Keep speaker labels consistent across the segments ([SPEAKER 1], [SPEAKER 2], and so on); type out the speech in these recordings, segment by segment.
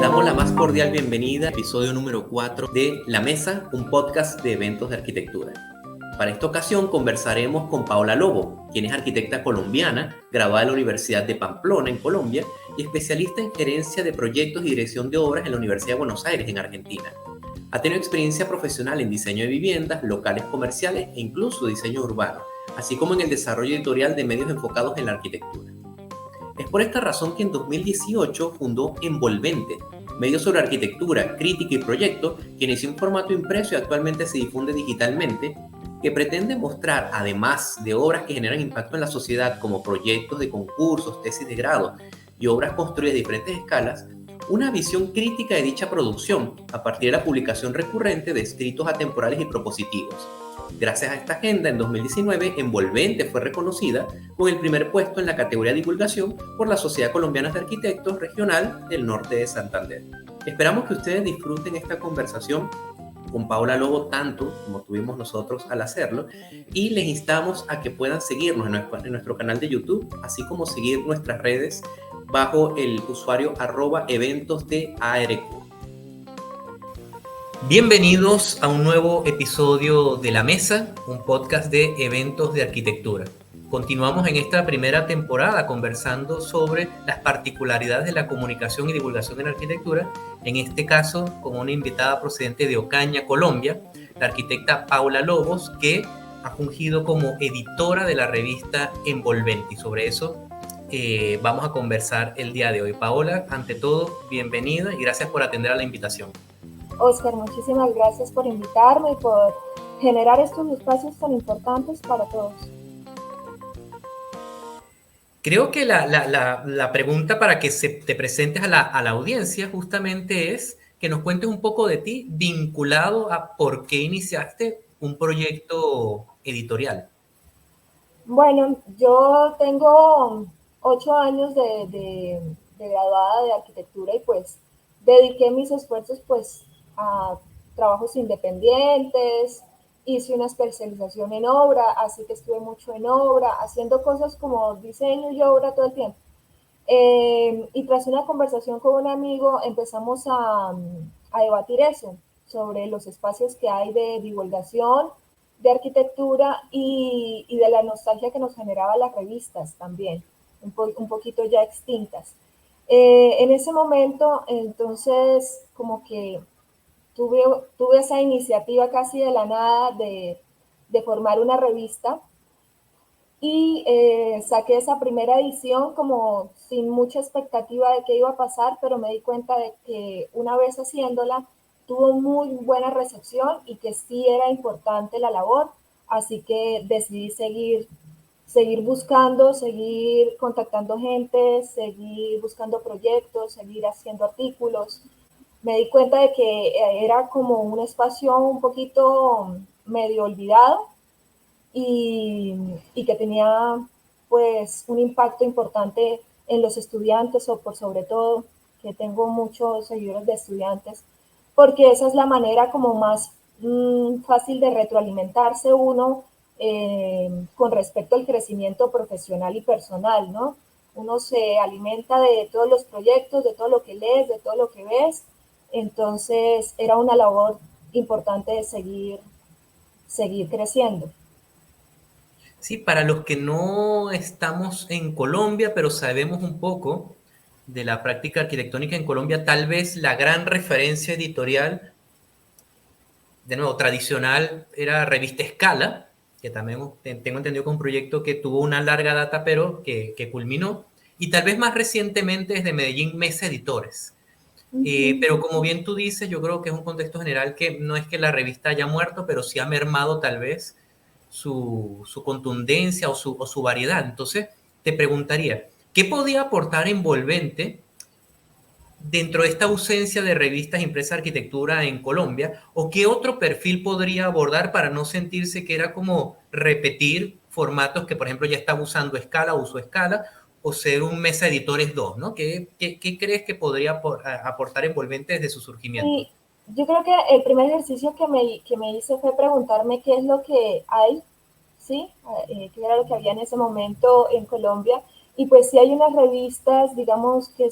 [SPEAKER 1] damos la más cordial bienvenida al episodio número 4 de La Mesa, un podcast de eventos de arquitectura. Para esta ocasión conversaremos con Paola Lobo, quien es arquitecta colombiana, graduada de la Universidad de Pamplona en Colombia y especialista en gerencia de proyectos y dirección de obras en la Universidad de Buenos Aires en Argentina. Ha tenido experiencia profesional en diseño de viviendas, locales comerciales e incluso diseño urbano, así como en el desarrollo editorial de medios enfocados en la arquitectura. Es por esta razón que en 2018 fundó Envolvente, medio sobre arquitectura, crítica y proyecto, que inició en formato impreso y actualmente se difunde digitalmente, que pretende mostrar, además de obras que generan impacto en la sociedad como proyectos de concursos, tesis de grado y obras construidas de diferentes escalas, una visión crítica de dicha producción a partir de la publicación recurrente de escritos atemporales y propositivos. Gracias a esta agenda, en 2019, Envolvente fue reconocida con el primer puesto en la categoría de divulgación por la Sociedad Colombiana de Arquitectos Regional del Norte de Santander. Esperamos que ustedes disfruten esta conversación con Paola Lobo tanto como tuvimos nosotros al hacerlo, y les instamos a que puedan seguirnos en nuestro canal de YouTube, así como seguir nuestras redes bajo el usuario @eventosdearq. Bienvenidos a un nuevo episodio de La Mesa, un podcast de eventos de arquitectura. Continuamos en esta primera temporada conversando sobre las particularidades de la comunicación y divulgación en arquitectura, en este caso con una invitada procedente de Ocaña, Colombia, la arquitecta Paola Lobos, que ha fungido como editora de la revista Envolvente, y sobre eso vamos a conversar el día de hoy. Paola, ante todo, bienvenida y gracias por atender a la invitación.
[SPEAKER 2] Oscar, muchísimas gracias por invitarme y por generar estos espacios tan importantes para todos.
[SPEAKER 1] Creo que la pregunta para que te presentes a la audiencia justamente es que nos cuentes un poco de ti vinculado a por qué iniciaste un proyecto editorial.
[SPEAKER 2] Bueno, yo tengo 8 años de graduada de arquitectura y pues dediqué mis esfuerzos pues a trabajos independientes, hice una especialización en obra, así que estuve mucho en obra, haciendo cosas como diseño y obra todo el tiempo. Y tras una conversación con un amigo empezamos a debatir eso, sobre los espacios que hay de divulgación, de arquitectura y de la nostalgia que nos generaba las revistas también, un poquito ya extintas. En ese momento, entonces, como que tuve esa iniciativa casi de la nada de formar una revista y saqué esa primera edición como sin mucha expectativa de qué iba a pasar, pero me di cuenta de que una vez haciéndola tuvo muy buena recepción y que sí era importante la labor, así que decidí seguir buscando, seguir contactando gente, seguir buscando proyectos, seguir haciendo artículos. Me di cuenta de que era como un espacio un poquito medio olvidado y que tenía pues un impacto importante en los estudiantes, o por sobre todo que tengo muchos seguidores de estudiantes, porque esa es la manera como más fácil de retroalimentarse uno con respecto al crecimiento profesional y personal, ¿no? Uno se alimenta de todos los proyectos, de todo lo que lees, de todo lo que ves, entonces era una labor importante de seguir creciendo.
[SPEAKER 1] Sí, para los que no estamos en Colombia, pero sabemos un poco de la práctica arquitectónica en Colombia, tal vez la gran referencia editorial, de nuevo, tradicional, era Revista Escala, que también tengo entendido que es un proyecto que tuvo una larga data, pero que culminó, y tal vez más recientemente desde Medellín, Mesa Editores. Pero como bien tú dices, yo creo que es un contexto general que no es que la revista haya muerto, pero sí ha mermado tal vez su contundencia o su variedad. Entonces, te preguntaría, ¿qué podía aportar Envolvente dentro de esta ausencia de revistas impresas de arquitectura en Colombia? ¿O qué otro perfil podría abordar para no sentirse que era como repetir formatos que, por ejemplo, ya estaba usando Escala, usó Escala, o ser un Mesa Editores 2, ¿no? ¿Qué crees que podría aportar Envolvente desde su surgimiento?
[SPEAKER 2] Y yo creo que el primer ejercicio que me hice fue preguntarme qué es lo que hay, ¿sí? Qué era lo que había en ese momento en Colombia. Y pues sí hay unas revistas, digamos, que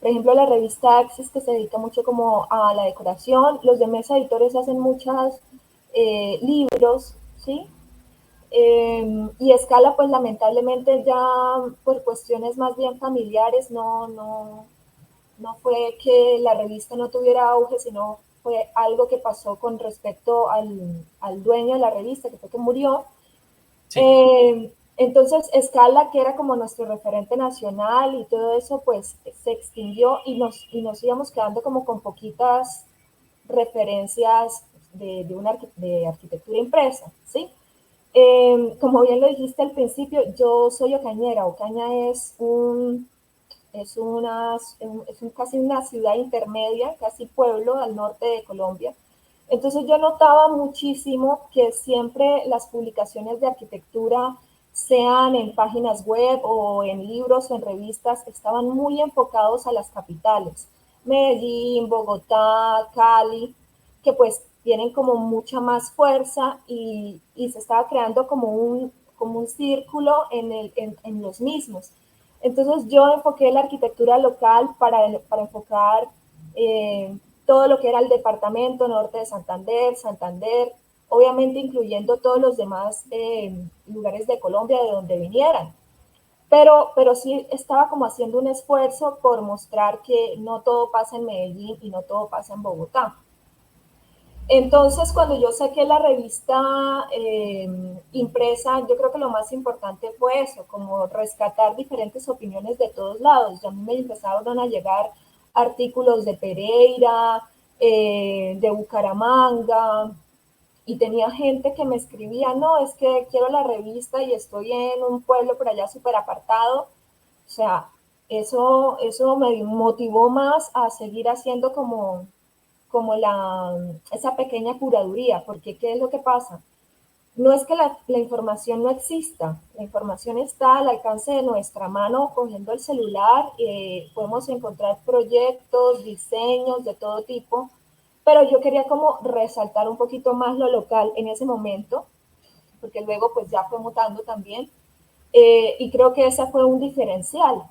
[SPEAKER 2] Por ejemplo, la revista Axis, que se dedica mucho como a la decoración. Los de Mesa Editores hacen muchos libros, ¿sí? Y Escala, pues lamentablemente ya por cuestiones más bien familiares, no fue que la revista no tuviera auge, sino fue algo que pasó con respecto al dueño de la revista, que fue que murió.
[SPEAKER 1] Sí.
[SPEAKER 2] Entonces, Escala, que era como nuestro referente nacional y todo eso, pues se extinguió y nos íbamos quedando como con poquitas referencias de arquitectura impresa, ¿sí? Como bien lo dijiste al principio, yo soy ocañera. Ocaña es casi una ciudad intermedia, casi pueblo al norte de Colombia. Entonces yo notaba muchísimo que siempre las publicaciones de arquitectura, sean en páginas web o en libros o en revistas, estaban muy enfocados a las capitales, Medellín, Bogotá, Cali, que pues tienen como mucha más fuerza y se estaba creando como un círculo en los mismos. Entonces yo enfoqué la arquitectura local para enfocar todo lo que era el departamento norte de Santander, Santander, obviamente incluyendo todos los demás lugares de Colombia de donde vinieran. Pero sí estaba como haciendo un esfuerzo por mostrar que no todo pasa en Medellín y no todo pasa en Bogotá. Entonces, cuando yo saqué la revista impresa, yo creo que lo más importante fue eso, como rescatar diferentes opiniones de todos lados. Ya a mí me empezaron a llegar artículos de Pereira, de Bucaramanga, y tenía gente que me escribía, no, es que quiero la revista y estoy en un pueblo por allá súper apartado. O sea, eso me motivó más a seguir haciendo como esa pequeña curaduría, porque ¿qué es lo que pasa? No es que la información no exista, la información está al alcance de nuestra mano, cogiendo el celular, podemos encontrar proyectos, diseños de todo tipo, pero yo quería como resaltar un poquito más lo local en ese momento, porque luego pues ya fue mutando también, y creo que ese fue un diferencial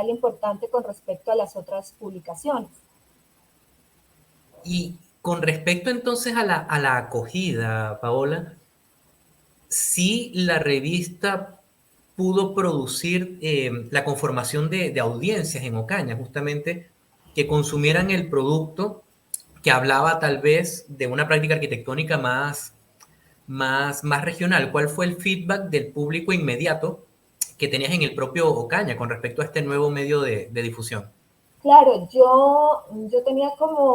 [SPEAKER 2] importante con respecto a las otras publicaciones.
[SPEAKER 1] Y con respecto entonces a la acogida, Paola, sí la revista pudo producir la conformación de audiencias en Ocaña, justamente que consumieran el producto que hablaba tal vez de una práctica arquitectónica más regional. ¿Cuál fue el feedback del público inmediato que tenías en el propio Ocaña con respecto a este nuevo medio de difusión?
[SPEAKER 2] Claro, yo tenía como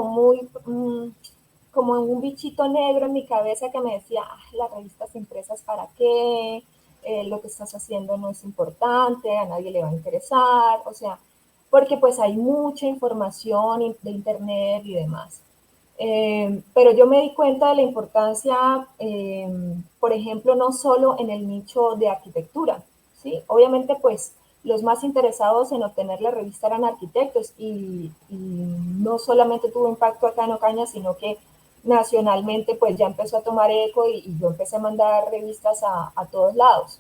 [SPEAKER 2] un bichito negro en mi cabeza que me decía, ah, las revistas impresas para qué, lo que estás haciendo no es importante, a nadie le va a interesar, o sea, porque pues hay mucha información de internet y demás. Pero yo me di cuenta de la importancia, por ejemplo, no solo en el nicho de arquitectura, ¿sí? Obviamente, pues los más interesados en obtener la revista eran arquitectos y no solamente tuvo impacto acá en Ocaña, sino que nacionalmente pues ya empezó a tomar eco y yo empecé a mandar revistas a todos lados.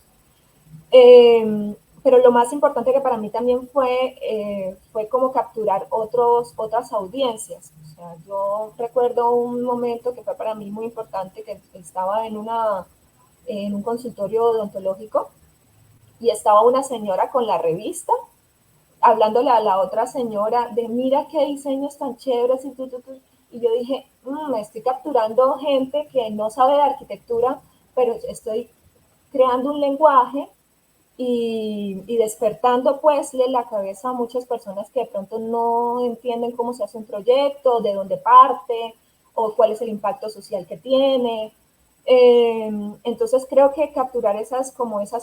[SPEAKER 2] Pero lo más importante que para mí también fue como capturar otras audiencias. O sea, yo recuerdo un momento que fue para mí muy importante, que estaba en un consultorio odontológico y estaba una señora con la revista hablándole a la otra señora de mira qué diseños tan chéveres y yo dije, me estoy capturando gente que no sabe de arquitectura, pero estoy creando un lenguaje y despertando pues la cabeza a muchas personas que de pronto no entienden cómo se hace un proyecto, de dónde parte o cuál es el impacto social que tiene. Entonces creo que capturar esas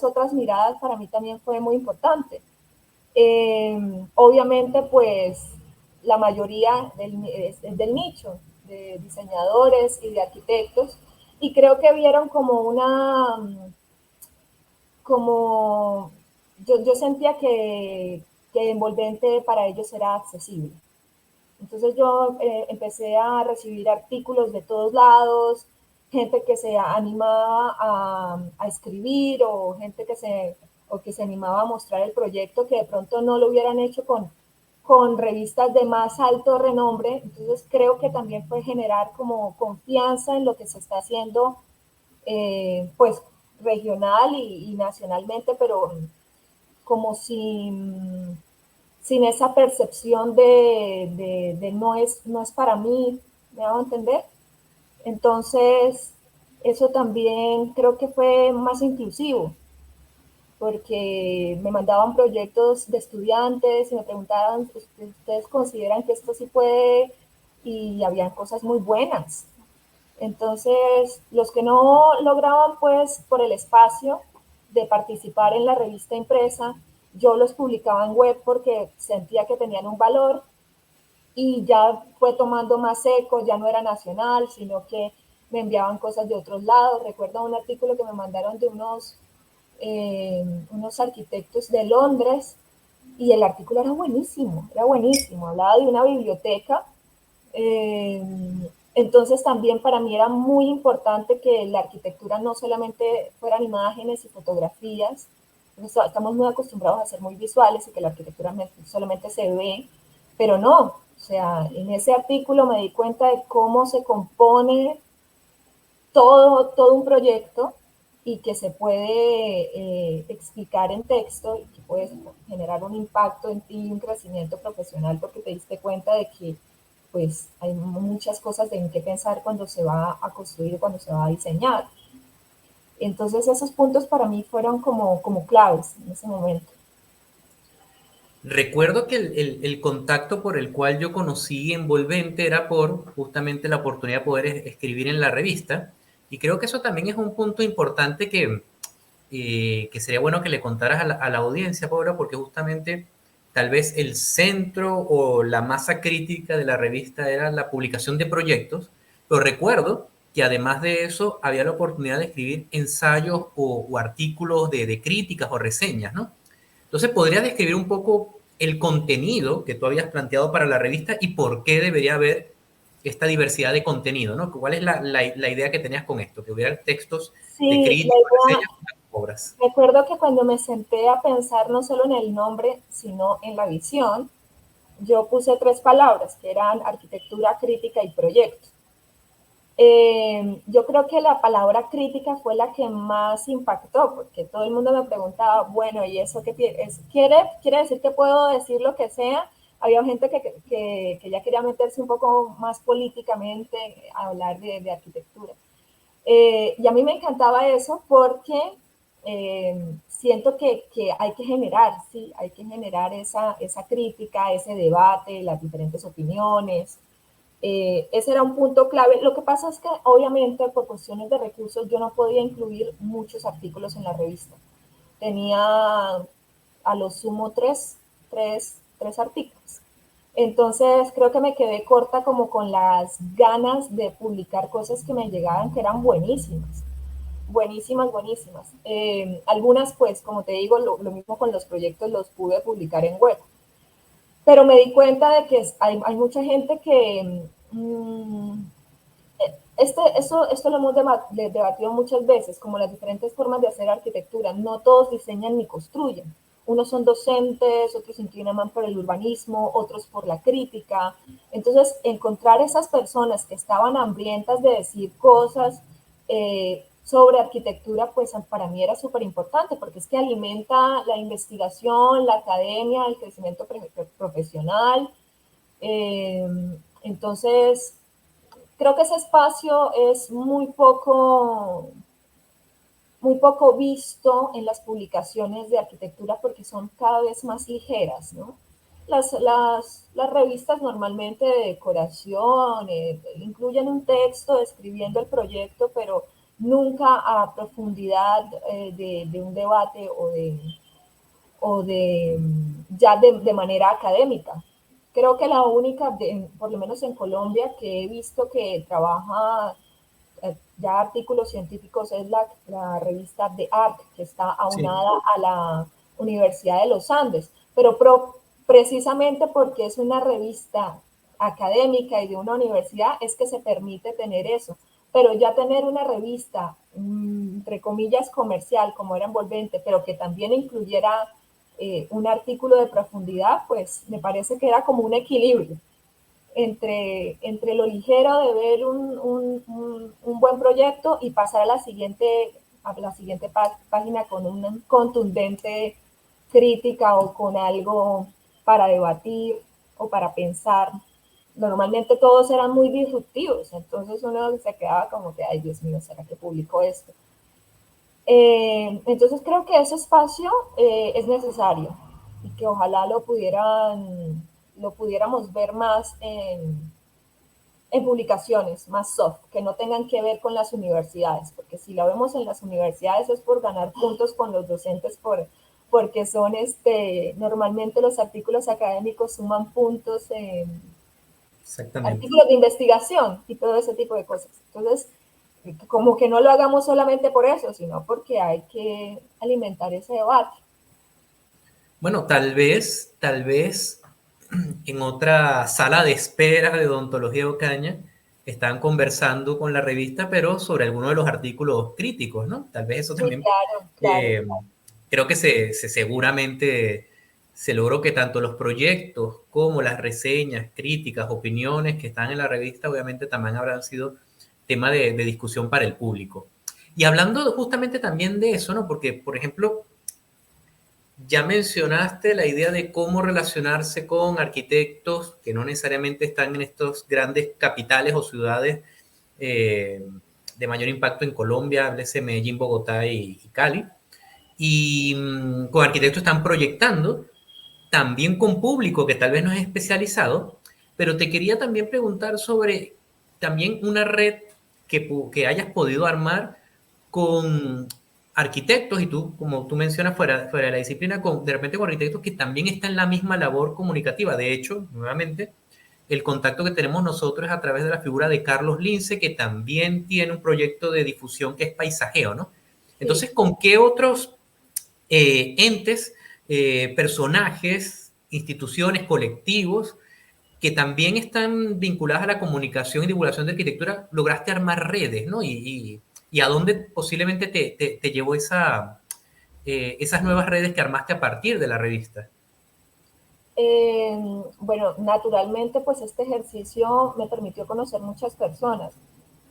[SPEAKER 2] otras miradas para mí también fue muy importante. Obviamente pues la mayoría es del nicho de diseñadores y de arquitectos y creo que vieron como yo sentía que envolvente para ellos era accesible. Entonces yo empecé a recibir artículos de todos lados, gente que se animaba a escribir o gente que se animaba a mostrar el proyecto que de pronto no lo hubieran hecho con revistas de más alto renombre. Entonces creo que también fue generar como confianza en lo que se está haciendo, pues regional y nacionalmente, pero como sin esa percepción de no es para mí, ¿me hago entender? Entonces, eso también creo que fue más inclusivo, porque me mandaban proyectos de estudiantes y me preguntaban, ¿ustedes consideran que esto sí puede? Y habían cosas muy buenas. Entonces, los que no lograban, pues, por el espacio de participar en la revista impresa, yo los publicaba en web porque sentía que tenían un valor y ya fue tomando más eco, ya no era nacional, sino que me enviaban cosas de otros lados. Recuerdo un artículo que me mandaron de unos arquitectos de Londres y el artículo era buenísimo, hablaba de una biblioteca. Eh, entonces también para mí era muy importante que la arquitectura no solamente fueran imágenes y fotografías, estamos muy acostumbrados a ser muy visuales y que la arquitectura solamente se ve, pero no, o sea, en ese artículo me di cuenta de cómo se compone todo un proyecto y que se puede explicar en texto y que puede generar un impacto en ti, un crecimiento profesional, porque te diste cuenta de que pues hay muchas cosas en qué pensar cuando se va a construir, cuando se va a diseñar. Entonces esos puntos para mí fueron como claves en ese momento.
[SPEAKER 1] Recuerdo que el contacto por el cual yo conocí Envolvente era por justamente la oportunidad de poder escribir en la revista, y creo que eso también es un punto importante que sería bueno que le contaras a la audiencia, Paula, porque justamente tal vez el centro o la masa crítica de la revista era la publicación de proyectos, pero recuerdo que además de eso había la oportunidad de escribir ensayos o artículos de críticas o reseñas, ¿no? Entonces, ¿podrías describir un poco el contenido que tú habías planteado para la revista y por qué debería haber esta diversidad de contenido, ¿no? ¿Cuál es la idea que tenías con esto? Que hubiera textos de
[SPEAKER 2] Sí, la
[SPEAKER 1] críticas,
[SPEAKER 2] idea,
[SPEAKER 1] reseñas, obras.
[SPEAKER 2] recuerdo que cuando me senté a pensar no solo en el nombre, sino en la visión, yo puse tres palabras que eran arquitectura, crítica y proyecto. Yo creo que la palabra crítica fue la que más impactó, porque todo el mundo me preguntaba, bueno, ¿y eso qué quiere decir que puedo decir lo que sea? Había gente que ya quería meterse un poco más políticamente a hablar de arquitectura. Y a mí me encantaba eso porque siento que hay que generar, ¿sí? Hay que generar esa crítica, ese debate, las diferentes opiniones. Ese era un punto clave. Lo que pasa es que obviamente por cuestiones de recursos yo no podía incluir muchos artículos en la revista. Tenía a lo sumo tres artículos. Entonces creo que me quedé corta como con las ganas de publicar cosas que me llegaban que eran buenísimas, buenísimas, buenísimas. Algunas pues como te digo, lo mismo con los proyectos los pude publicar en web. Pero me di cuenta de que hay mucha gente que esto lo hemos debatido muchas veces, como las diferentes formas de hacer arquitectura. No todos diseñan ni construyen. Unos son docentes, otros se inclinan más por el urbanismo, otros por la crítica. Entonces, encontrar esas personas que estaban hambrientas de decir cosas sobre arquitectura, pues para mí era súper importante, porque es que alimenta la investigación, la academia, el crecimiento profesional. Eh, entonces, creo que ese espacio es muy poco visto en las publicaciones de arquitectura porque son cada vez más ligeras, ¿no? Las revistas normalmente de decoración incluyen un texto describiendo el proyecto, pero nunca a profundidad de un debate o ya de manera académica. Creo que la única, por lo menos en Colombia, que he visto que trabaja ya artículos científicos es la revista The Arc, que está
[SPEAKER 1] Sí.
[SPEAKER 2] aunada a la Universidad de los Andes, pero precisamente porque es una revista académica y de una universidad es que se permite tener eso. Pero ya tener una revista, entre comillas, comercial, como era Envolvente, pero que también incluyera un artículo de profundidad, pues me parece que era como un equilibrio entre lo ligero de ver un buen proyecto y pasar a la siguiente página con una contundente crítica o con algo para debatir o para pensar. Normalmente todos eran muy disruptivos, entonces uno se quedaba como que, ay Dios mío, ¿será que publicó esto? Entonces creo que ese espacio es necesario y que ojalá lo pudiéramos ver más en publicaciones más soft, que no tengan que ver con las universidades, porque si la vemos en las universidades es por ganar puntos con los docentes, porque son normalmente los artículos académicos suman puntos en artículos de investigación y todo ese tipo de cosas. Entonces, como que no lo hagamos solamente por eso, sino porque hay que alimentar ese debate.
[SPEAKER 1] Bueno, tal vez en otra sala de espera de Odontología Ocaña están conversando con la revista, pero sobre algunos de los artículos críticos, ¿no? Tal vez eso
[SPEAKER 2] Sí,
[SPEAKER 1] también,
[SPEAKER 2] claro.
[SPEAKER 1] creo que seguramente se logró que tanto los proyectos como las reseñas, críticas, opiniones que están en la revista, obviamente también habrán sido tema de discusión para el público. Y hablando justamente también de eso, ¿no? Porque, por ejemplo, ya mencionaste la idea de cómo relacionarse con arquitectos que no necesariamente están en estos grandes capitales o ciudades eh, de mayor impacto en Colombia, háblese Medellín, Bogotá y Cali. Y con arquitectos están proyectando, también con público que tal vez no es especializado, pero te quería también preguntar sobre también una red que hayas podido armar con arquitectos, y tú, como tú mencionas, fuera de la disciplina, de repente con arquitectos que también están en la misma labor comunicativa. De hecho, nuevamente, el contacto que tenemos nosotros es a través de la figura de Carlos Lince, que también tiene un proyecto de difusión que es paisajeo, ¿no?
[SPEAKER 2] Sí.
[SPEAKER 1] Entonces, ¿con qué otros entes, personajes, instituciones, colectivos que también están vinculadas a la comunicación y divulgación de arquitectura, lograste armar redes, ¿no? Y a dónde posiblemente te llevó esas nuevas redes que armaste a partir de la revista.
[SPEAKER 2] Bueno, naturalmente, pues este ejercicio me permitió conocer muchas personas,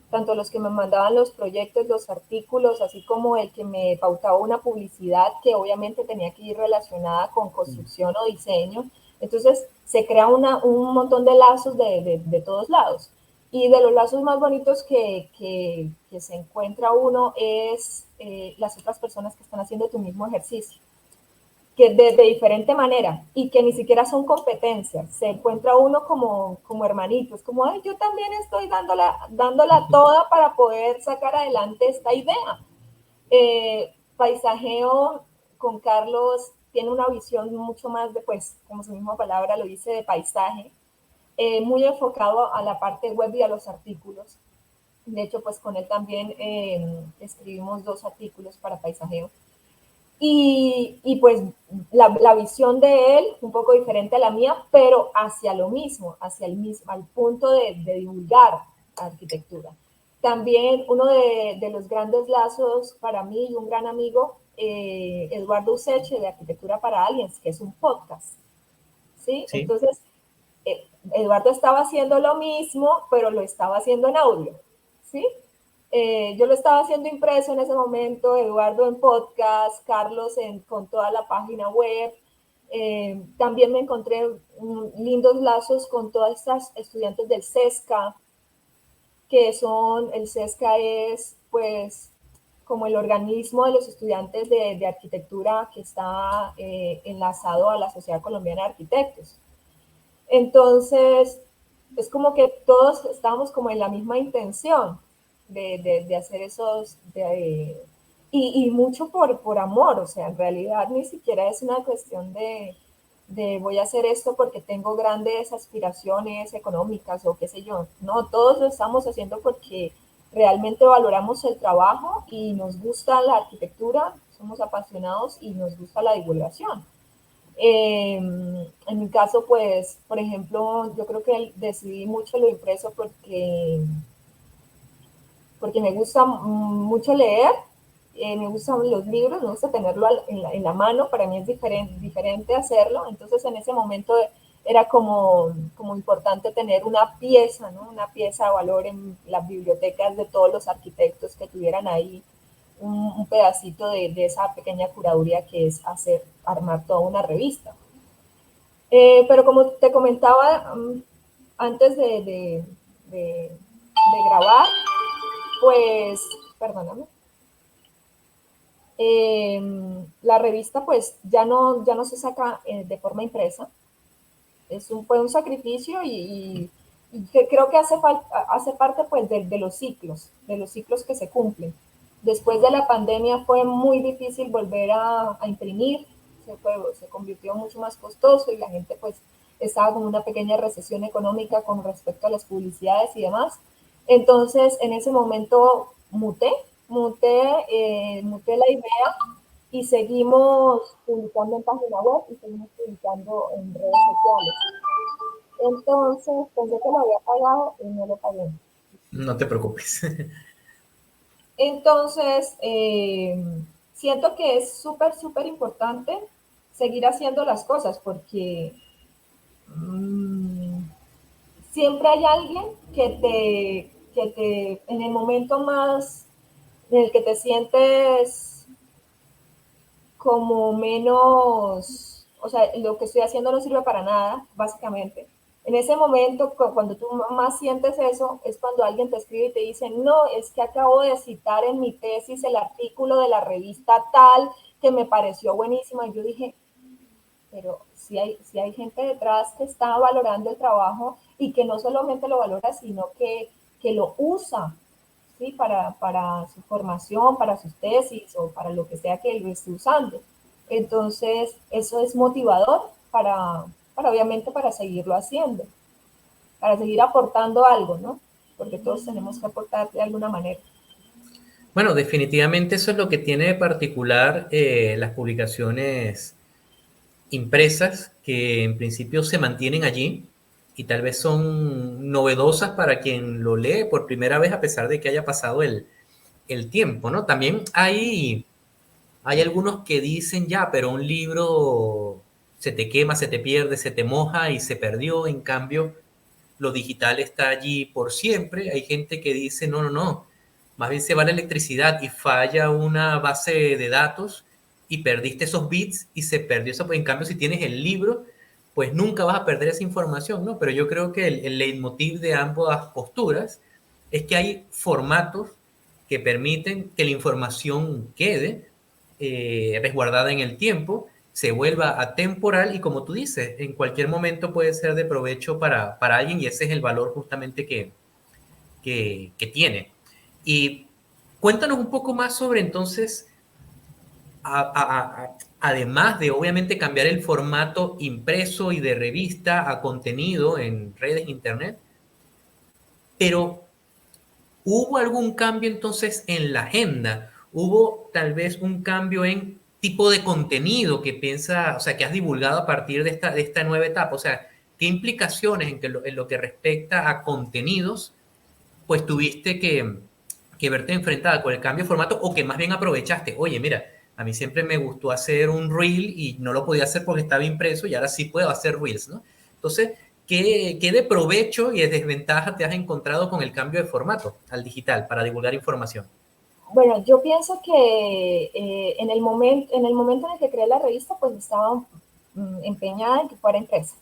[SPEAKER 2] tanto los que me mandaban los proyectos, los artículos, así como el que me pautaba una publicidad que obviamente tenía que ir relacionada con construcción o diseño. Entonces se crea un montón de lazos de todos lados. Y de los lazos más bonitos que se encuentra uno es las otras personas que están haciendo tu mismo ejercicio, que de diferente manera y que ni siquiera son competencias. Se encuentra uno como hermanitos, como, ay, yo también estoy dándola toda para poder sacar adelante esta idea. Paisajeo con Carlos tiene una visión mucho más de, pues, como su misma palabra lo dice, de paisaje, muy enfocado a la parte web y a los artículos. De hecho, pues con él también escribimos 2 artículos para Paisajeo. Y pues la visión de él, un poco diferente a la mía, pero hacia lo mismo, al punto de divulgar arquitectura. También uno de los grandes lazos para mí y un gran amigo, Eduardo Useche, de Arquitectura para Aliens, que es un podcast. ¿Sí?
[SPEAKER 1] Sí.
[SPEAKER 2] Entonces, Eduardo estaba haciendo lo mismo, pero lo estaba haciendo en audio. ¿Sí? Yo lo estaba haciendo impreso en ese momento, Eduardo en podcast, Carlos con toda la página web. También me encontré lindos lazos con todas estas estudiantes del CESCA, el CESCA es pues como el organismo de los estudiantes de arquitectura que está enlazado a la Sociedad Colombiana de Arquitectos. Entonces, es como que todos estábamos como en la misma intención de hacer y mucho por amor, o sea, en realidad ni siquiera es una cuestión de voy a hacer esto porque tengo grandes aspiraciones económicas o qué sé yo. No, todos lo estamos haciendo porque realmente valoramos el trabajo y nos gusta la arquitectura, somos apasionados y nos gusta la divulgación. En mi caso, pues, por ejemplo, yo creo que decidí mucho lo impreso porque me gusta mucho leer me gustan los libros, me gusta tenerlo en la mano, para mí es diferente hacerlo, entonces en ese momento era como importante tener una pieza, ¿no? Una pieza de valor en las bibliotecas de todos los arquitectos que tuvieran ahí un pedacito de esa pequeña curaduría que es armar toda una revista. Pero como te comentaba antes de grabar, pues, perdóname, la revista pues ya no se saca de forma impresa. Fue un sacrificio y creo que hace parte pues de los ciclos que se cumplen. Después de la pandemia fue muy difícil volver a imprimir, se convirtió mucho más costoso y la gente pues estaba con una pequeña recesión económica con respecto a las publicidades y demás. Entonces en ese momento muté la idea y seguimos publicando en página web y seguimos publicando en redes sociales. Entonces pensé que lo había pagado y no lo pagué.
[SPEAKER 1] No te preocupes.
[SPEAKER 2] Entonces, siento que es súper importante seguir haciendo las cosas porque siempre hay alguien que en el momento más en el que te sientes como menos, o sea, lo que estoy haciendo no sirve para nada, básicamente. En ese momento, cuando tú más sientes eso, es cuando alguien te escribe y te dice, no, es que acabo de citar en mi tesis el artículo de la revista tal, que me pareció buenísima. Y yo dije, pero si hay gente detrás que está valorando el trabajo y que no solamente lo valora, sino que lo usa, ¿sí? Para su formación, para sus tesis o para lo que sea que lo esté usando. Entonces, eso es motivador obviamente, para seguirlo haciendo, para seguir aportando algo, ¿no? Porque todos tenemos que aportar de alguna manera.
[SPEAKER 1] Bueno, definitivamente eso es lo que tiene de particular las publicaciones impresas, que en principio se mantienen allí y tal vez son novedosas para quien lo lee por primera vez a pesar de que haya pasado el tiempo, ¿no? También hay algunos que dicen ya, pero un libro se te quema, se te pierde, se te moja y se perdió, en cambio lo digital está allí por siempre. Hay gente que dice, no, no, no, más bien se va la electricidad y falla una base de datos y perdiste esos bits y se perdió eso. En cambio, si tienes el libro, pues nunca vas a perder esa información, ¿no? Pero yo creo que el leitmotiv de ambas posturas es que hay formatos que permiten que la información quede resguardada en el tiempo, se vuelva atemporal y como tú dices, en cualquier momento puede ser de provecho para alguien y ese es el valor justamente que tiene. Y cuéntanos un poco más sobre entonces, además de obviamente cambiar el formato impreso y de revista a contenido en redes internet, pero ¿hubo algún cambio entonces en la agenda? ¿Hubo tal vez un cambio en tipo de contenido que piensa, o sea, que has divulgado a partir de esta nueva etapa? O sea, ¿qué implicaciones en lo que respecta a contenidos, pues tuviste que verte enfrentada con el cambio de formato o que más bien aprovechaste? Oye, mira, a mí siempre me gustó hacer un reel y no lo podía hacer porque estaba impreso y ahora sí puedo hacer reels, ¿no? Entonces, ¿qué de provecho y de desventaja te has encontrado con el cambio de formato al digital para divulgar información?
[SPEAKER 2] Bueno, yo pienso que en el momento en el que creé la revista, pues estaba empeñada en que fuera impresa.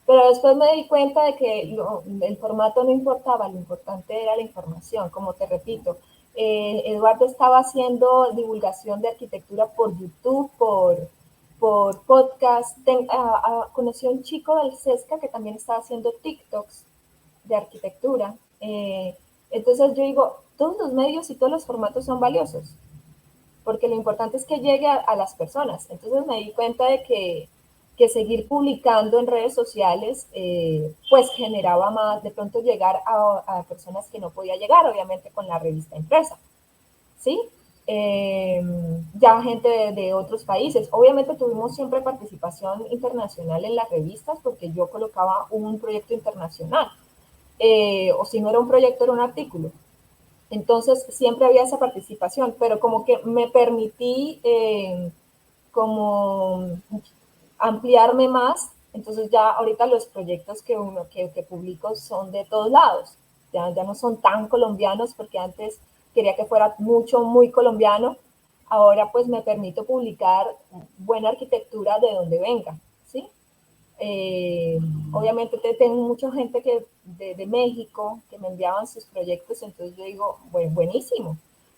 [SPEAKER 2] Pero después me di cuenta de que el formato no importaba, lo importante era la información. Como te repito, Eduardo estaba haciendo divulgación de arquitectura por YouTube, por podcast. Conocí a un chico del CESCA que también estaba haciendo TikToks de arquitectura. Entonces yo digo, todos los medios y todos los formatos son valiosos, porque lo importante es que llegue a las personas. Entonces me di cuenta de que seguir publicando en redes sociales, pues generaba más, de pronto llegar a personas que no podía llegar, obviamente con la revista impresa, ¿sí? Ya gente de otros países. Obviamente tuvimos siempre participación internacional en las revistas porque yo colocaba un proyecto internacional. O si no era un proyecto, era un artículo. Entonces siempre había esa participación, pero como que me permití como ampliarme más. Entonces ya ahorita los proyectos que publico son de todos lados, ya no son tan colombianos, porque antes quería que fuera muy colombiano. Ahora pues me permito publicar buena arquitectura de donde venga, ¿sí? Obviamente tengo mucha gente de México que me enviaban sus proyectos, entonces yo digo, bueno, buenísimo.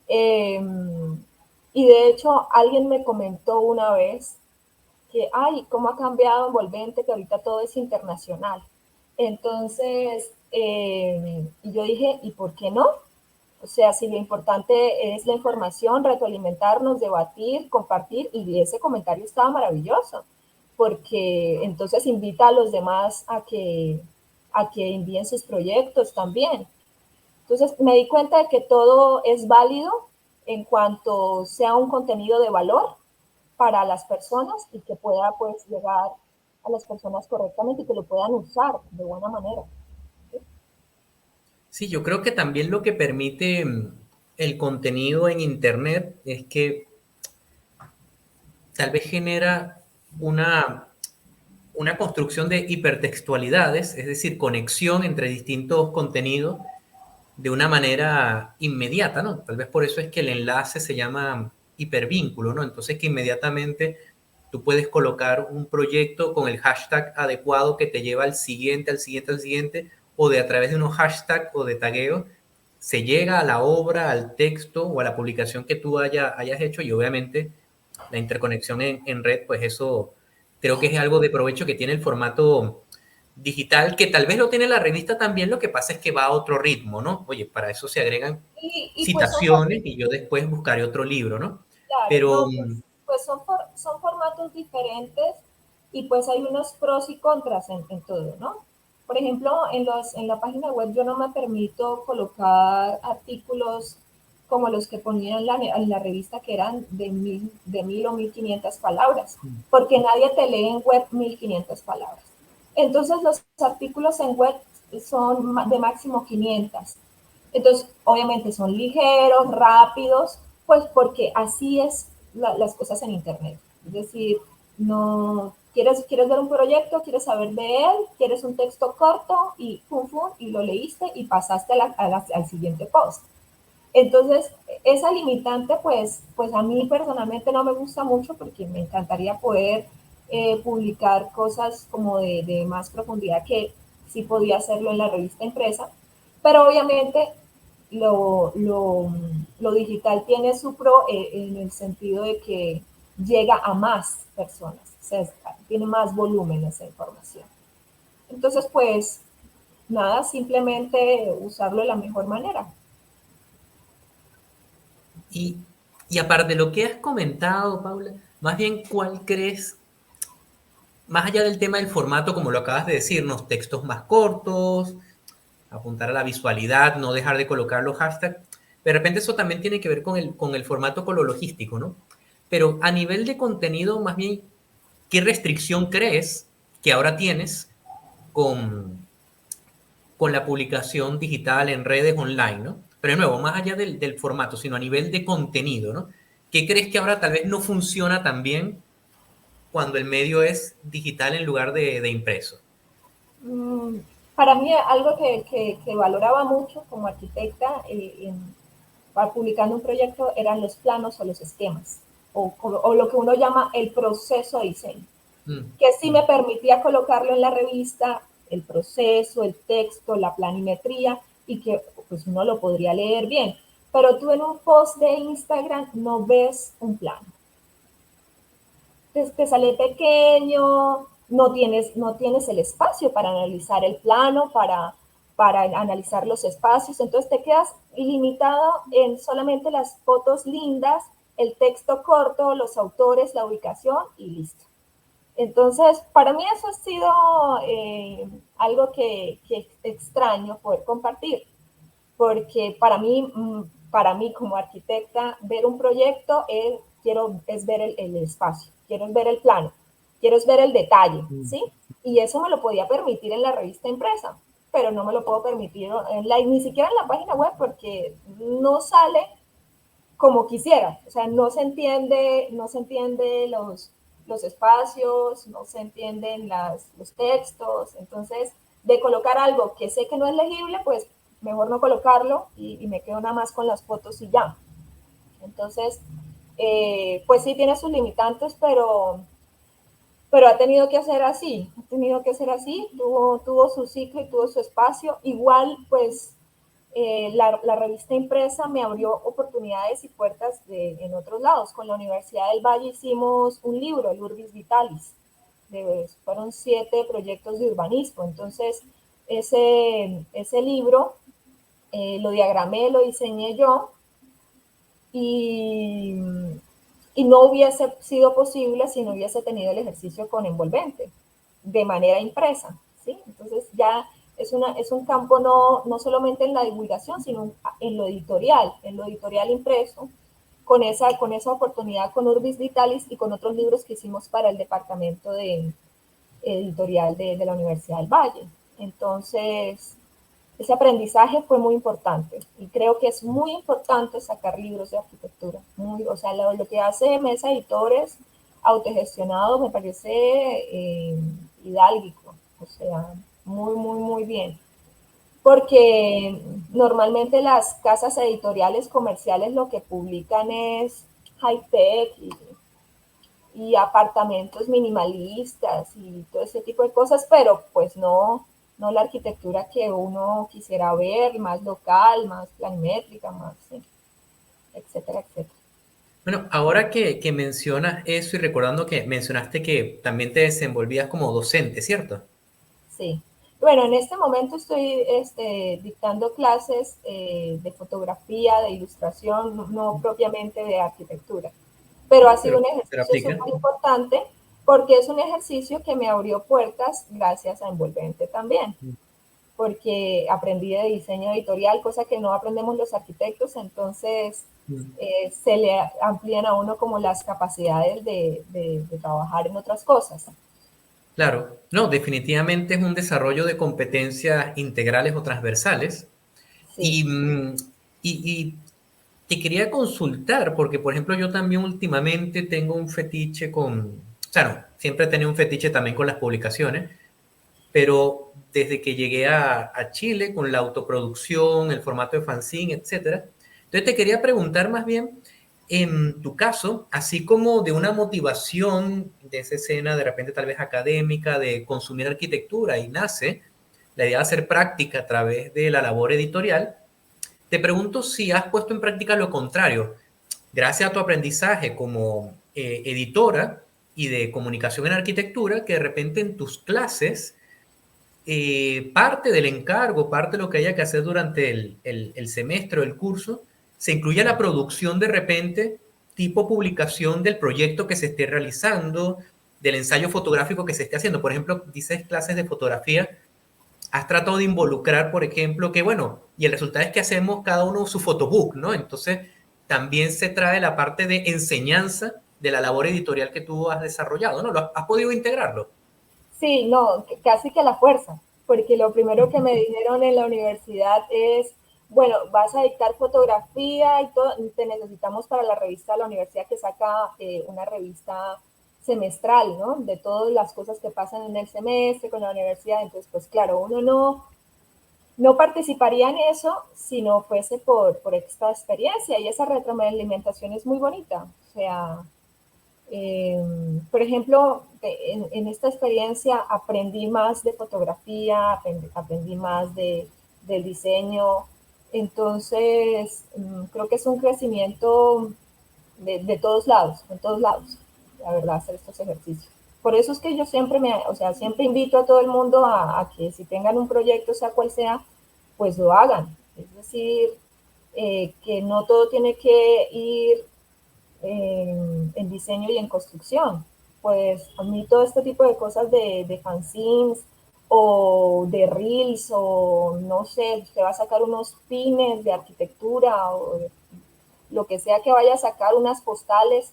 [SPEAKER 2] Y de hecho alguien me comentó una vez que, ay, cómo ha cambiado Envolvente, que ahorita todo es internacional. Entonces, y yo dije, ¿y por qué no? O sea, si lo importante es la información, retroalimentarnos, debatir, compartir, y ese comentario estaba maravilloso, porque entonces invita a los demás a que envíen sus proyectos también. Entonces me di cuenta de que todo es válido en cuanto sea un contenido de valor para las personas y que pueda pues llegar a las personas correctamente y que lo puedan usar de buena manera.
[SPEAKER 1] Sí, yo creo que también lo que permite el contenido en Internet es que tal vez genera una, una construcción de hipertextualidades, es decir, conexión entre distintos contenidos de una manera inmediata, ¿no? Tal vez por eso es que el enlace se llama hipervínculo, ¿no? Entonces que inmediatamente tú puedes colocar un proyecto con el hashtag adecuado que te lleva al siguiente, al siguiente, al siguiente, o de a través de unos hashtags o de tagueo, se llega a la obra, al texto o a la publicación que tú hayas hecho, y obviamente la interconexión en red, pues eso creo que es algo de provecho que tiene el formato digital, que tal vez lo tiene la revista también, lo que pasa es que va a otro ritmo, ¿no? Oye, para eso se agregan
[SPEAKER 2] Y pues
[SPEAKER 1] citaciones y yo después buscaré otro libro, ¿no?
[SPEAKER 2] claro,
[SPEAKER 1] Pero
[SPEAKER 2] no, pues son formatos diferentes y pues hay unos pros y contras en todo, ¿no? Por ejemplo, en la página web yo no me permito colocar artículos como los que ponía en la revista, que eran de 1.000 o 1.500 palabras, porque nadie te lee en web 1.500 palabras. Entonces los artículos en web son de máximo 500. Entonces, obviamente son ligeros, rápidos, pues porque así es las cosas en Internet. Es decir, no quieres ver un proyecto, quieres saber de él, quieres un texto corto y pum, pum, y lo leíste y pasaste al siguiente post. Entonces, esa limitante, pues a mí personalmente no me gusta mucho, porque me encantaría poder publicar cosas como de más profundidad, que sí podía hacerlo en la revista impresa, pero obviamente lo digital tiene su pro en el sentido de que llega a más personas, o sea, tiene más volumen esa información. Entonces, pues nada, simplemente usarlo de la mejor manera.
[SPEAKER 1] y, y aparte de lo que has comentado, Paula, más bien, ¿cuál crees, más allá del tema del formato, como lo acabas de decirnos, textos más cortos, apuntar a la visualidad, no dejar de colocar los hashtags? De repente eso también tiene que ver con el formato, con lo logístico, ¿no? Pero a nivel de contenido, más bien, ¿qué restricción crees que ahora tienes con la publicación digital en redes online, ¿no? Pero de nuevo, más allá del formato, sino a nivel de contenido, ¿no? ¿Qué crees que ahora tal vez no funciona tan bien cuando el medio es digital en lugar de impreso?
[SPEAKER 2] Para mí, algo que valoraba mucho como arquitecta publicando un proyecto, eran los planos o los esquemas, o lo que uno llama el proceso de diseño, que sí me permitía colocarlo en la revista, el proceso, el texto, la planimetría, y que pues uno lo podría leer bien. Pero tú en un post de Instagram no ves un plano. Te sale pequeño, no tienes el espacio para analizar el plano, para analizar los espacios, entonces te quedas limitado en solamente las fotos lindas, el texto corto, los autores, la ubicación y listo. Entonces, para mí eso ha sido algo que extraño poder compartir, porque para mí como arquitecta, ver un proyecto es ver el espacio, quiero ver el plano, quiero ver el detalle, ¿sí? Y eso me lo podía permitir en la revista impresa. pero no me lo puedo permitir ni siquiera en la página web porque no sale como quisiera. O sea, no se entiende los espacios, no se entienden los textos. Entonces, de colocar algo que sé que no es legible, pues mejor no colocarlo y me quedo nada más con las fotos y ya. Entonces, pues sí tiene sus limitantes, pero ha tenido que ser así, tuvo su ciclo y tuvo su espacio. Igual, pues, la revista impresa me abrió oportunidades y puertas en otros lados. Con la Universidad del Valle hicimos un libro, el Urbis Vitalis, fueron 7 proyectos de urbanismo. Entonces, ese libro lo diagramé, lo diseñé yo, y, y no hubiese sido posible si no hubiese tenido el ejercicio con envolvente, de manera impresa, ¿sí? Entonces ya es un campo no solamente en la divulgación, sino en lo editorial impreso, con esa oportunidad con Urbis Vitalis y con otros libros que hicimos para el departamento editorial de la Universidad del Valle. Entonces, ese aprendizaje fue muy importante y creo que es muy importante sacar libros de arquitectura. O sea, lo que hace Mesa Editores autogestionado me parece hidálgico, o sea, muy, muy, muy bien. Porque normalmente las casas editoriales comerciales lo que publican es high-tech y apartamentos minimalistas y todo ese tipo de cosas, pero pues no la arquitectura que uno quisiera ver, más local, más planimétrica, más, sí, etcétera, etcétera.
[SPEAKER 1] Bueno, ahora que mencionas eso y recordando que mencionaste que también te desenvolvías como docente, ¿cierto?
[SPEAKER 2] Sí. Bueno, en este momento estoy dictando clases de fotografía, de ilustración, no propiamente de arquitectura, pero ha sido un
[SPEAKER 1] Pero
[SPEAKER 2] ejercicio
[SPEAKER 1] aplica.
[SPEAKER 2] súper importante porque es un ejercicio que me abrió puertas gracias a Envolvente también, porque aprendí de diseño editorial, cosa que no aprendemos los arquitectos. Entonces se le amplían a uno como las capacidades de trabajar en otras cosas.
[SPEAKER 1] Claro, no, definitivamente es un desarrollo de competencias integrales o transversales.
[SPEAKER 2] Sí,
[SPEAKER 1] Y, y te quería consultar, porque por ejemplo yo también últimamente tengo un fetiche o sea, no, siempre he tenido un fetiche también con las publicaciones, pero desde que llegué a Chile con la autoproducción, el formato de fanzine, etcétera. Entonces te quería preguntar más bien, en tu caso, así como de una motivación de esa escena de repente tal vez académica de consumir arquitectura y nace la idea de hacer práctica a través de la labor editorial, te pregunto si has puesto en práctica lo contrario, gracias a tu aprendizaje como editora y de comunicación en arquitectura, que de repente en tus clases parte del encargo, parte de lo que haya que hacer durante el semestre o el curso, se incluye la producción de repente, tipo publicación del proyecto que se esté realizando, del ensayo fotográfico que se esté haciendo. Por ejemplo, dices clases de fotografía, has tratado de involucrar, por ejemplo, que bueno, y el resultado es que hacemos cada uno su fotobook, ¿no? Entonces, también se trae la parte de enseñanza de la labor editorial que tú has desarrollado, ¿no? ¿Has podido integrarlo?
[SPEAKER 2] sí, no, casi que a la fuerza, porque lo primero que me dijeron en la universidad es, bueno, vas a dictar fotografía y todo, te necesitamos para la revista de la universidad que saca una revista semestral, ¿no? De todas las cosas que pasan en el semestre con la universidad. Entonces, pues claro, uno no participaría en eso si no fuese por esta experiencia, y esa retroalimentación es muy bonita. O sea, por ejemplo, en esta experiencia aprendí más de fotografía, aprendí más del diseño. Entonces, creo que es un crecimiento de todos lados, en todos lados, la verdad, hacer estos ejercicios. Por eso es que yo siempre siempre invito a todo el mundo a que si tengan un proyecto, sea cual sea, pues lo hagan. Es decir, que no todo tiene que ir en diseño y en construcción. Pues a mí todo este tipo de cosas de fanzines o de reels, o no sé, usted va a sacar unos pines de arquitectura o lo que sea que vaya a sacar, unas postales.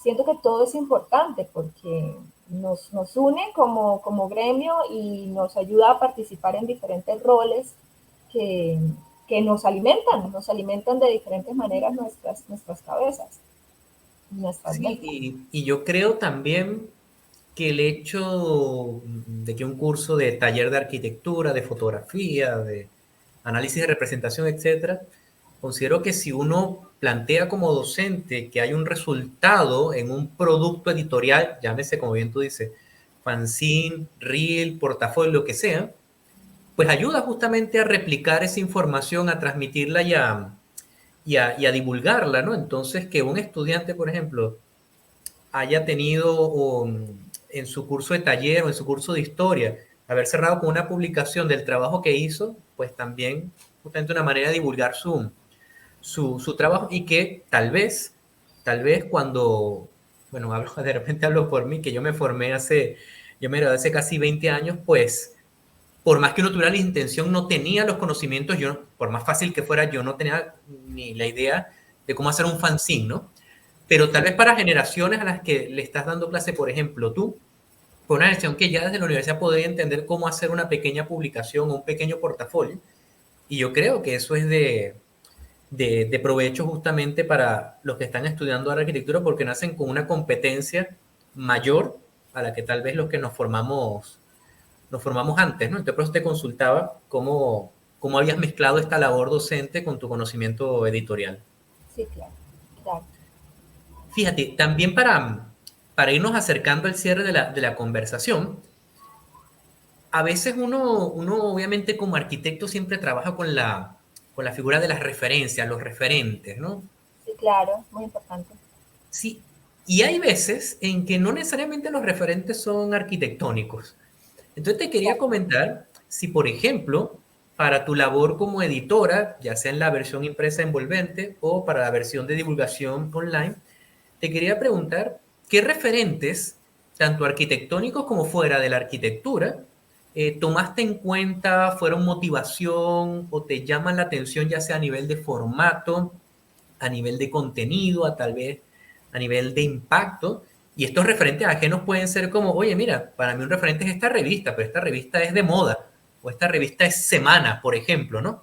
[SPEAKER 2] Siento que todo es importante porque nos une como gremio y nos ayuda a participar en diferentes roles que, que nos alimentan de diferentes maneras nuestras cabezas, nuestras
[SPEAKER 1] Sí,
[SPEAKER 2] mentes.
[SPEAKER 1] y yo creo también que el hecho de que un curso de taller de arquitectura, de fotografía, de análisis de representación, etcétera, considero que si uno plantea como docente que hay un resultado en un producto editorial, llámese como bien tú dices, fanzine, reel, portafolio, lo que sea, pues ayuda justamente a replicar esa información, a transmitirla y a divulgarla, ¿no? Entonces, que un estudiante, por ejemplo, haya tenido en su curso de taller o en su curso de historia, haber cerrado con una publicación del trabajo que hizo, pues también justamente una manera de divulgar su trabajo y que tal vez cuando, bueno, de repente hablo por mí, que yo me gradué hace casi 20 años, pues por más que uno tuviera la intención, no tenía los conocimientos, yo, por más fácil que fuera, yo no tenía ni la idea de cómo hacer un fanzine, ¿no? Pero tal vez para generaciones a las que le estás dando clase, por ejemplo, tú, por una generación que ya desde la universidad podría entender cómo hacer una pequeña publicación o un pequeño portafolio, y yo creo que eso es de provecho justamente para los que están estudiando arquitectura porque nacen con una competencia mayor a la que tal vez los que nos formamos antes, ¿no? Entonces, por eso te consultaba cómo habías mezclado esta labor docente con tu conocimiento editorial.
[SPEAKER 2] Sí, claro, claro.
[SPEAKER 1] Fíjate, también para irnos acercando al cierre de la conversación, a veces uno obviamente como arquitecto siempre trabaja con la figura de las referencias, los referentes, ¿no?
[SPEAKER 2] Sí, claro, muy importante.
[SPEAKER 1] Sí, y hay veces en que no necesariamente los referentes son arquitectónicos. Entonces te quería comentar si, por ejemplo, para tu labor como editora, ya sea en la versión impresa envolvente o para la versión de divulgación online, te quería preguntar qué referentes, tanto arquitectónicos como fuera de la arquitectura, tomaste en cuenta, fueron motivación o te llaman la atención, ya sea a nivel de formato, a nivel de contenido, a tal vez a nivel de impacto. Y estos referentes ajenos pueden ser como, oye, mira, para mí un referente es esta revista, pero esta revista es de moda, o esta revista es Semana, por ejemplo, ¿no?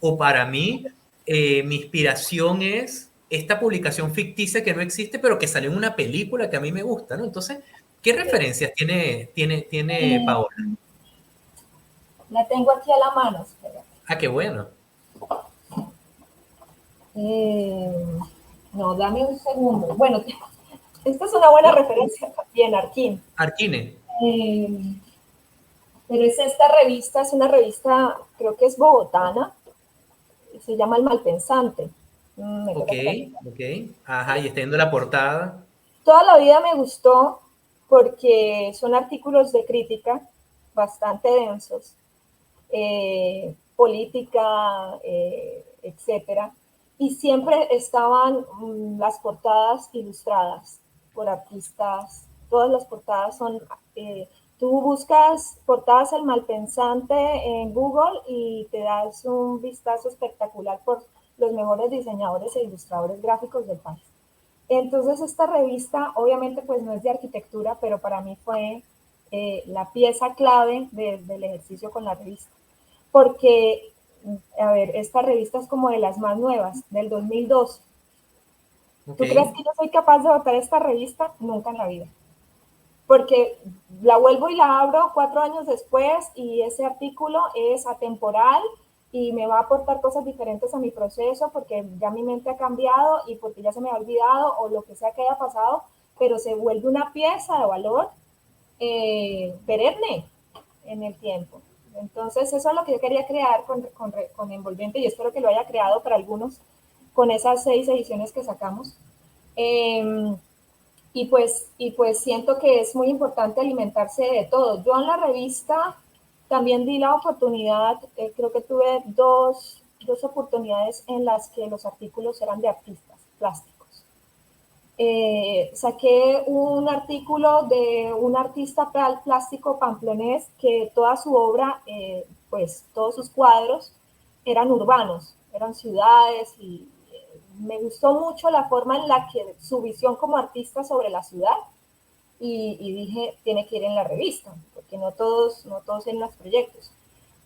[SPEAKER 1] O para mí, mi inspiración es esta publicación ficticia que no existe, pero que salió en una película que a mí me gusta, ¿no? Entonces, ¿qué
[SPEAKER 2] Sí.
[SPEAKER 1] referencias tiene Paola?
[SPEAKER 2] La tengo aquí a la mano, espera.
[SPEAKER 1] Ah, qué bueno.
[SPEAKER 2] Eh, no, dame un segundo. Bueno, esta es una buena
[SPEAKER 1] ¿No?
[SPEAKER 2] referencia también, Arquín.
[SPEAKER 1] Arquine.
[SPEAKER 2] Eh, pero es esta revista, es una revista, creo que es bogotana, se llama El Malpensante. Me
[SPEAKER 1] Ok,
[SPEAKER 2] toca por
[SPEAKER 1] ok. Ajá, y está viendo la portada.
[SPEAKER 2] Toda la vida me gustó porque son artículos de crítica bastante densos, política, etcétera, y siempre estaban las portadas ilustradas por artistas. Todas las portadas son, tú buscas portadas El Malpensante en Google y te das un vistazo espectacular por los mejores diseñadores e ilustradores gráficos del país. Entonces esta revista obviamente pues no es de arquitectura, pero para mí fue la pieza clave del ejercicio con la revista. Porque, a ver, esta revista es como de las más nuevas, del 2012.
[SPEAKER 1] Ok.
[SPEAKER 2] ¿Tú crees que yo soy capaz de votar esta revista? Nunca en la vida. Porque la vuelvo y la abro 4 años después y ese artículo es atemporal y me va a aportar cosas diferentes a mi proceso porque ya mi mente ha cambiado y porque ya se me ha olvidado o lo que sea que haya pasado, pero se vuelve una pieza de valor perenne en el tiempo. Entonces, eso es lo que yo quería crear con Envolvente y espero que lo haya creado para algunos con esas 6 ediciones que sacamos. Eh, y pues siento que es muy importante alimentarse de todo. Yo en la revista también di la oportunidad, creo que tuve dos oportunidades en las que los artículos eran de artistas plásticos. Saqué un artículo de un artista plástico pamplonés que toda su obra, pues todos sus cuadros eran urbanos, eran ciudades y me gustó mucho la forma en la que su visión como artista sobre la ciudad y dije, tiene que ir en la revista, porque no todos en los proyectos.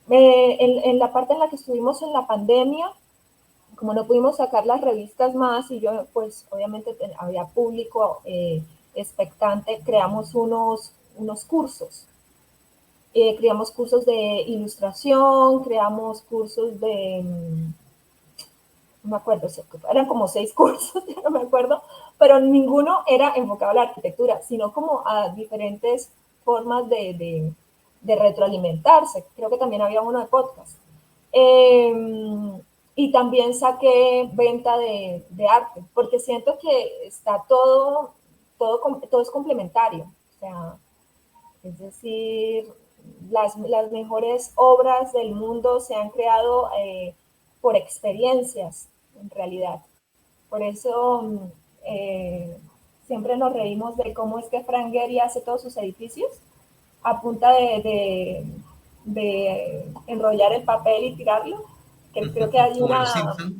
[SPEAKER 2] En la parte en la que estuvimos en la pandemia, como no pudimos sacar las revistas más y yo pues obviamente había público expectante, creamos unos cursos. Creamos cursos de ilustración, creamos cursos de, no me acuerdo, eran como 6 cursos, no me acuerdo, pero ninguno era enfocado a la arquitectura, sino como a diferentes formas de retroalimentarse. Creo que también había uno de podcast. Y también saqué venta de arte, porque siento que está todo es complementario. O sea, es decir, las mejores obras del mundo se han creado por experiencias, en realidad. Por eso siempre nos reímos de cómo es que Frank Gehry hace todos sus edificios a punta de enrollar el papel y tirarlo. Que creo que hay
[SPEAKER 1] Como
[SPEAKER 2] una,
[SPEAKER 1] los Simpsons.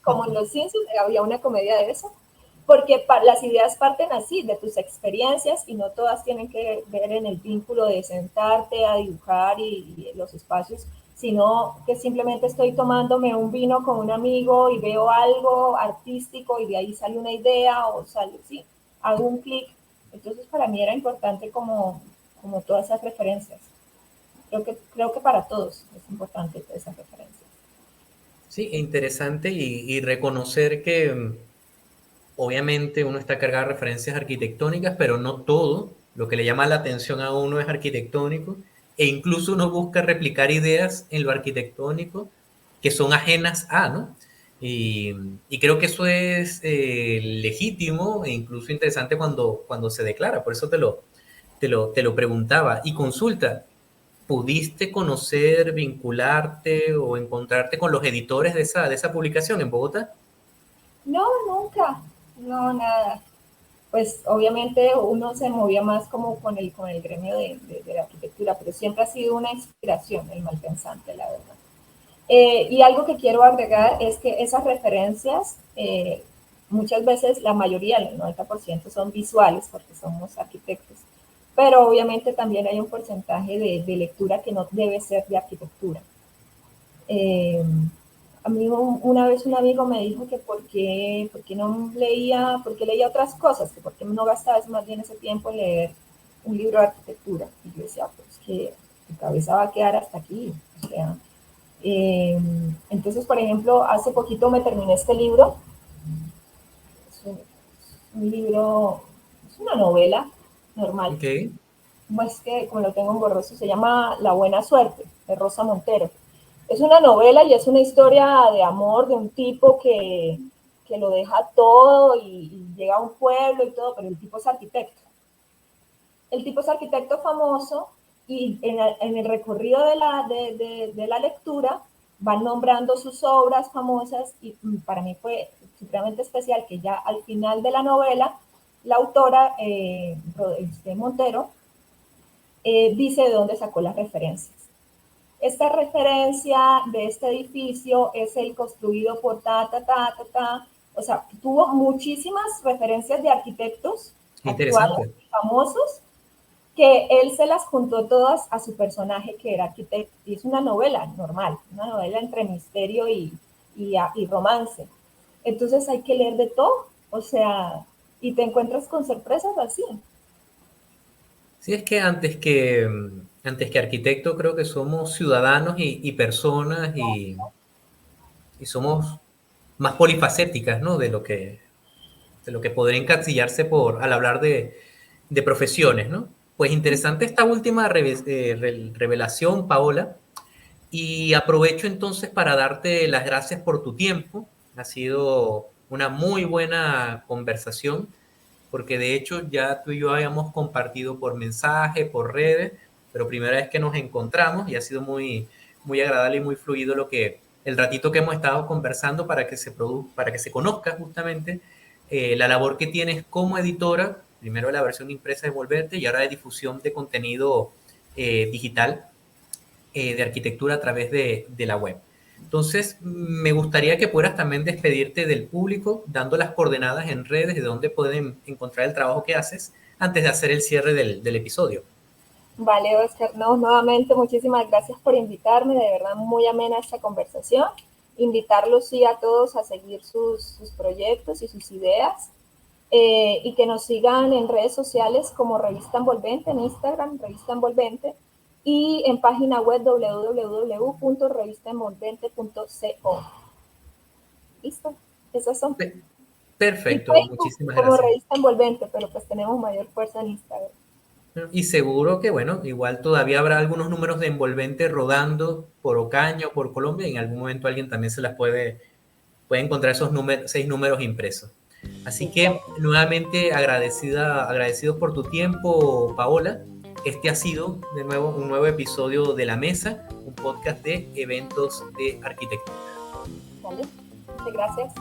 [SPEAKER 2] como en los Simpsons, había una comedia de eso, porque las ideas parten así, de tus experiencias, y no todas tienen que ver en el vínculo de sentarte a dibujar y los espacios, sino que simplemente estoy tomándome un vino con un amigo y veo algo artístico y de ahí sale una idea o sale, sí, hago un clic. Entonces para mí era importante como todas esas referencias. Creo que para todos es importante esas referencias.
[SPEAKER 1] Sí, interesante y reconocer que obviamente uno está cargado de referencias arquitectónicas, pero no todo lo que le llama la atención a uno es arquitectónico, e incluso uno busca replicar ideas en lo arquitectónico que son ajenas a, ¿no? Y, y creo que eso es legítimo e incluso interesante cuando se declara, por eso te lo preguntaba. Y consulta, ¿pudiste conocer, vincularte o encontrarte con los editores de esa publicación en Bogotá?
[SPEAKER 2] No, nunca, no, nada. Pues obviamente uno se movía más como con el gremio de la arquitectura, pero siempre ha sido una inspiración el Malpensante, la verdad. Y algo que quiero agregar es que esas referencias, muchas veces, la mayoría, el 90% son visuales porque somos arquitectos, pero obviamente también hay un porcentaje de lectura que no debe ser de arquitectura. Eh, a mí una vez un amigo me dijo que por qué no leía, por qué leía otras cosas, que por qué no gastaba más bien ese tiempo en leer un libro de arquitectura. Y yo decía, pues que mi cabeza va a quedar hasta aquí. O sea, entonces, por ejemplo, hace poquito me terminé este libro. Es un libro, es una novela normal.
[SPEAKER 1] Ok.
[SPEAKER 2] Es que, como lo tengo en borroso, se llama La Buena Suerte, de Rosa Montero. Es una novela y es una historia de amor de un tipo que lo deja todo y llega a un pueblo y todo, pero el tipo es arquitecto. El tipo es arquitecto famoso y en el recorrido de la lectura van nombrando sus obras famosas y para mí fue supremamente especial que ya al final de la novela la autora Montero dice de dónde sacó las referencias. Esta referencia de este edificio es el construido por o sea, tuvo muchísimas referencias de arquitectos actuales,
[SPEAKER 1] Interesante.
[SPEAKER 2] famosos, que él se las juntó todas a su personaje que era arquitecto. Y es una novela normal, una novela entre misterio y romance. Entonces hay que leer de todo, o sea, y te encuentras con sorpresas así.
[SPEAKER 1] Sí, es que antes que arquitecto creo que somos ciudadanos y personas y somos más polifacéticas, ¿no? De lo que podría encasillarse al hablar de profesiones, ¿no? Pues interesante esta última revelación, Paola, y aprovecho entonces para darte las gracias por tu tiempo. Ha sido una muy buena conversación porque de hecho ya tú y yo habíamos compartido por mensaje, por redes, pero primera vez que nos encontramos y ha sido muy agradable y muy fluido el ratito que hemos estado conversando para que se conozca justamente la labor que tienes como editora, primero de la versión impresa de Volverte y ahora de difusión de contenido digital de arquitectura a través de la web. Entonces, me gustaría que puedas también despedirte del público, dando las coordenadas en redes de dónde pueden encontrar el trabajo que haces, antes de hacer el cierre del episodio.
[SPEAKER 2] Vale, Oscar, no, nuevamente muchísimas gracias por invitarme, de verdad muy amena esta conversación. Invitarlos sí a todos a seguir sus proyectos y sus ideas y que nos sigan en redes sociales como Revista Envolvente, en Instagram, Revista Envolvente, y en página web www.revistaenvolvente.co. ¿Listo? Esas son.
[SPEAKER 1] Perfecto,
[SPEAKER 2] Y Facebook
[SPEAKER 1] muchísimas
[SPEAKER 2] como
[SPEAKER 1] gracias.
[SPEAKER 2] Revista Envolvente, pero pues tenemos mayor fuerza en Instagram.
[SPEAKER 1] Y seguro que, bueno, igual todavía habrá algunos números de envolvente rodando por Ocaña o por Colombia, y en algún momento alguien también se las puede encontrar esos 6 números impresos. Así que nuevamente agradecido por tu tiempo, Paola. Este ha sido de nuevo un nuevo episodio de La Mesa, un podcast de eventos de arquitectura.
[SPEAKER 2] Vale, muchas gracias.